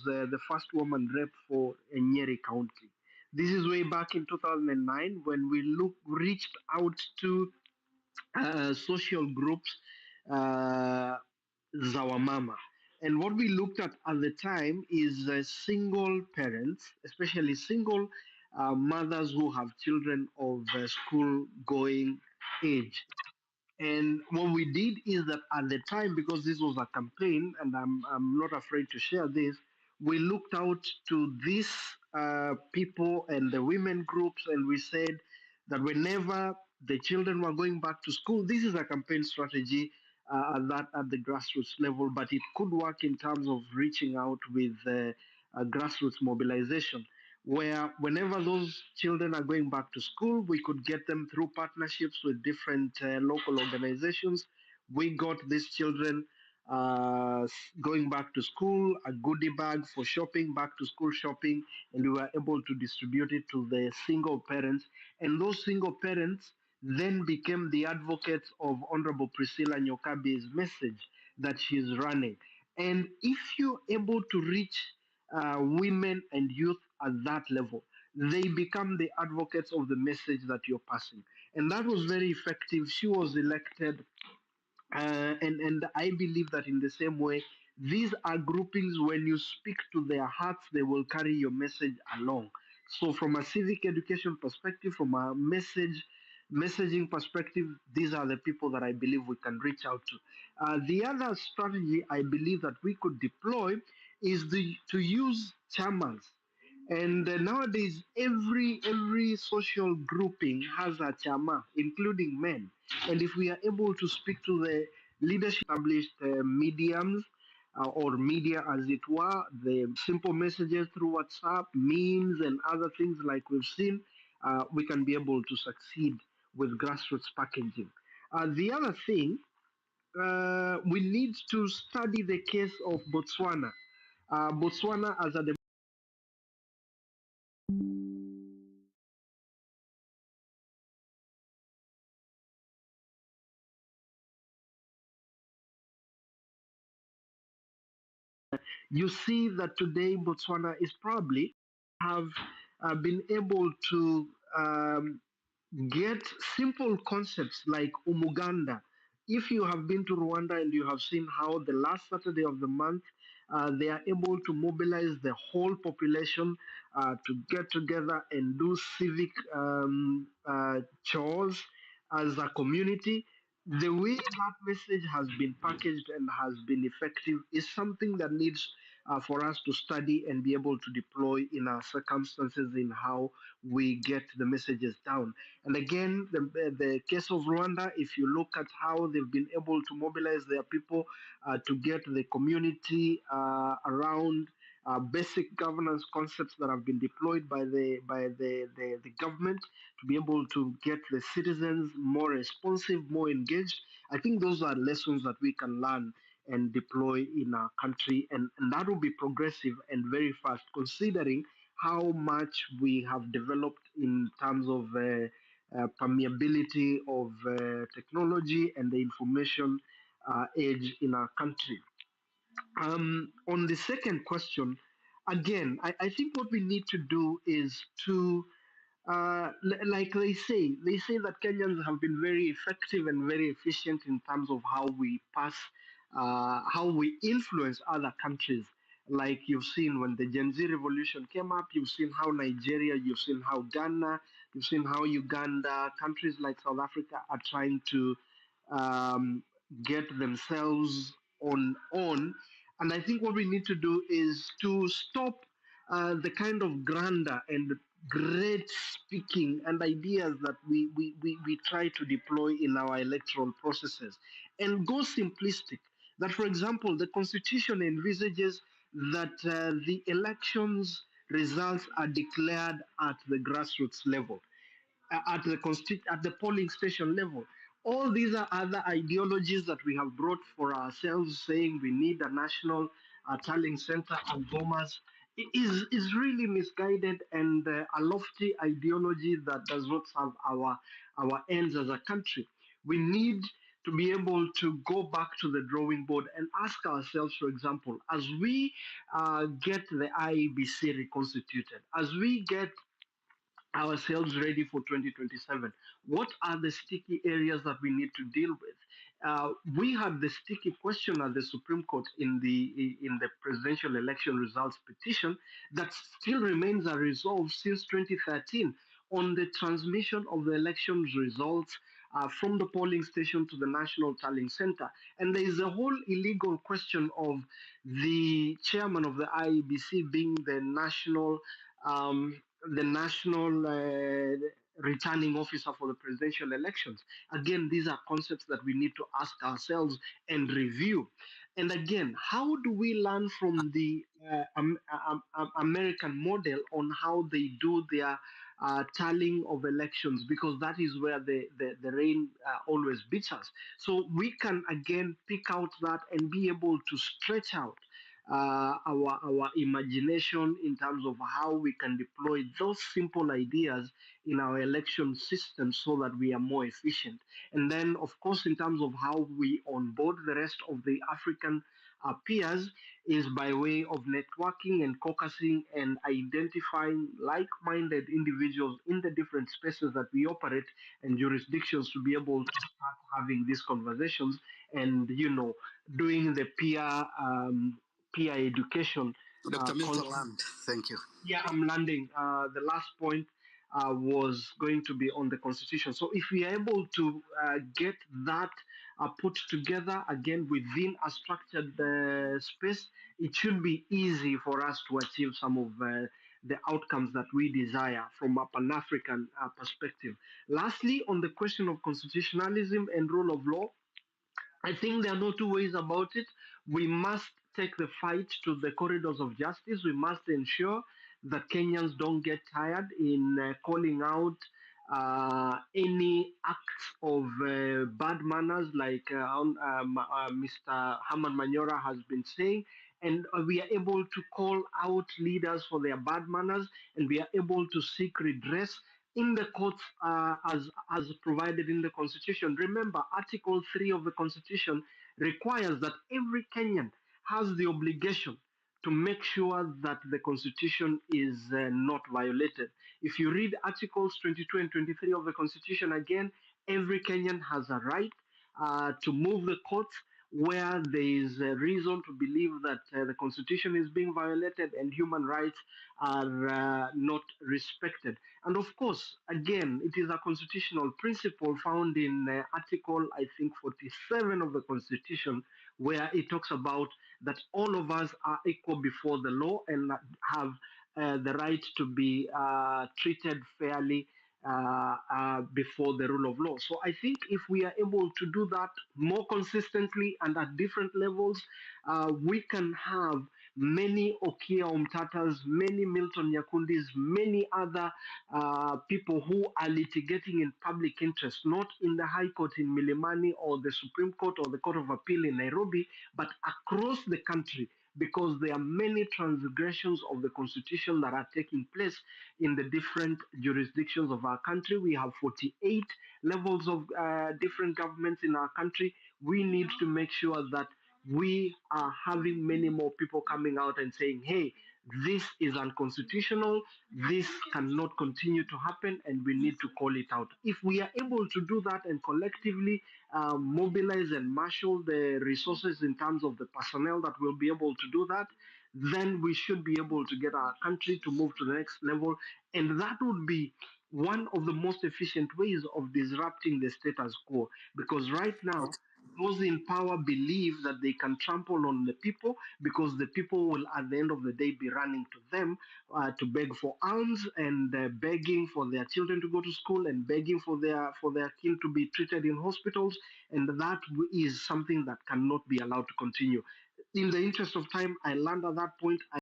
the first woman rep for Nyeri County. This is way back in 2009 when we reached out to social groups, uh, Zawamama. And what we looked at the time is single parents, especially single mothers who have children of school going age. And what we did is that at the time, because this was a campaign, and I'm not afraid to share this, we looked out to these people and the women groups, and we said that whenever the children were going back to school, this is a campaign strategy at the grassroots level, but it could work in terms of reaching out with grassroots mobilization where whenever those children are going back to school, we could get them through partnerships with different local organizations. We got these children going back to school, a goodie bag for shopping, back to school shopping, and we were able to distribute it to the single parents. And those single parents then became the advocates of Honorable Priscilla Nyokabi's message that she's running. And if you're able to reach women and youth at that level, they become the advocates of the message that you're passing. And that was very effective. She was elected and I believe that in the same way, these are groupings when you speak to their hearts, they will carry your message along. So, from a civic education perspective, from a messaging perspective, these are the people that I believe we can reach out to. The other strategy I believe that we could deploy is to use chairmans and nowadays, every social grouping has a chama, including men. And if we are able to speak to the leadership established mediums or media, as it were, the simple messages through WhatsApp, memes, and other things like we've seen, we can be able to succeed with grassroots packaging. The other thing, we need to study the case of Botswana. Botswana as a you see that today Botswana is probably have been able to get simple concepts like umuganda. If you have been to Rwanda and you have seen how the last Saturday of the month they are able to mobilize the whole population to get together and do civic chores as a community. The way that message has been packaged and has been effective is something that needs for us to study and be able to deploy in our circumstances in how we get the messages down. And again, the case of Rwanda, if you look at how they've been able to mobilize their people to get the community around basic governance concepts that have been deployed by the government to be able to get the citizens more responsive, more engaged. I think those are lessons that we can learn and deploy in our country, and that will be progressive and very fast, considering how much we have developed in terms of permeability of technology and the information age in our country. On the second question, again, I think what we need to do is to, like they say that Kenyans have been very effective and very efficient in terms of how we pass, how we influence other countries. Like you've seen when the Gen Z revolution came up, you've seen how Nigeria, you've seen how Ghana, you've seen how Uganda, countries like South Africa are trying to um, get themselves on. And I think what we need to do is to stop the kind of grander and great speaking and ideas that we try to deploy in our electoral processes and go simplistic. That, for example, the Constitution envisages that the elections results are declared at the grassroots level at the polling station level. All these are other ideologies that we have brought for ourselves, saying we need a national tallying center and bombers. It is really misguided and a lofty ideology that does not serve our ends as a country. We need to be able to go back to the drawing board and ask ourselves, for example, as we get the IEBC reconstituted, as we get ourselves ready for 2027. What are the sticky areas that we need to deal with? We had the sticky question at the Supreme Court in the presidential election results petition that still remains unresolved since 2013 on the transmission of the elections results from the polling station to the National Tallying Center. And there is a whole illegal question of the chairman of the IEBC being the national returning officer for the presidential elections. Again, these are concepts that we need to ask ourselves and review. And again, how do we learn from the American model on how they do their tallying of elections? Because that is where the rain always beats us. So we can again pick out that and be able to stretch out our imagination in terms of how we can deploy those simple ideas in our election system so that we are more efficient. And then, of course, in terms of how we onboard the rest of the African peers is by way of networking and caucusing and identifying like-minded individuals in the different spaces that we operate and jurisdictions to be able to start having these conversations and doing the peer education. Dr. Milton Land, thank you. Yeah, I'm landing. The last point was going to be on the constitution. So if we are able to get that put together again within a structured space, it should be easy for us to achieve some of the outcomes that we desire from a Pan-African perspective. Lastly, on the question of constitutionalism and rule of law, I think there are no two ways about it. We must take the fight to the corridors of justice. We must ensure that Kenyans don't get tired in calling out any acts of bad manners, like Mr. Herman Manyora has been saying. And we are able to call out leaders for their bad manners, and we are able to seek redress in the courts as provided in the Constitution. Remember, Article 3 of the Constitution requires that every Kenyan has the obligation to make sure that the Constitution is not violated. If you read Articles 22 and 23 of the Constitution again, every Kenyan has a right to move the courts where there is a reason to believe that the Constitution is being violated and human rights are not respected. And of course, again, it is a constitutional principle found in Article, I think, 47 of the Constitution, where it talks about that all of us are equal before the law and have the right to be treated fairly before the rule of law. So I think if we are able to do that more consistently and at different levels, we can have many Okiya Omtatahs, many Milton Yakundis, many other people who are litigating in public interest, not in the High Court in Milimani or the Supreme Court or the Court of Appeal in Nairobi, but across the country, because there are many transgressions of the Constitution that are taking place in the different jurisdictions of our country. We have 48 levels of different governments in our country. We need to make sure that we are having many more people coming out and saying, hey, this is unconstitutional, this cannot continue to happen, and we need to call it out. If we are able to do that and collectively mobilize and marshal the resources in terms of the personnel that will be able to do that, then we should be able to get our country to move to the next level. And that would be one of the most efficient ways of disrupting the status quo. Because right now, those in power believe that they can trample on the people because the people will, at the end of the day, be running to them to beg for alms and begging for their children to go to school and begging for their kin to be treated in hospitals. And that is something that cannot be allowed to continue. In the interest of time, I land at that point.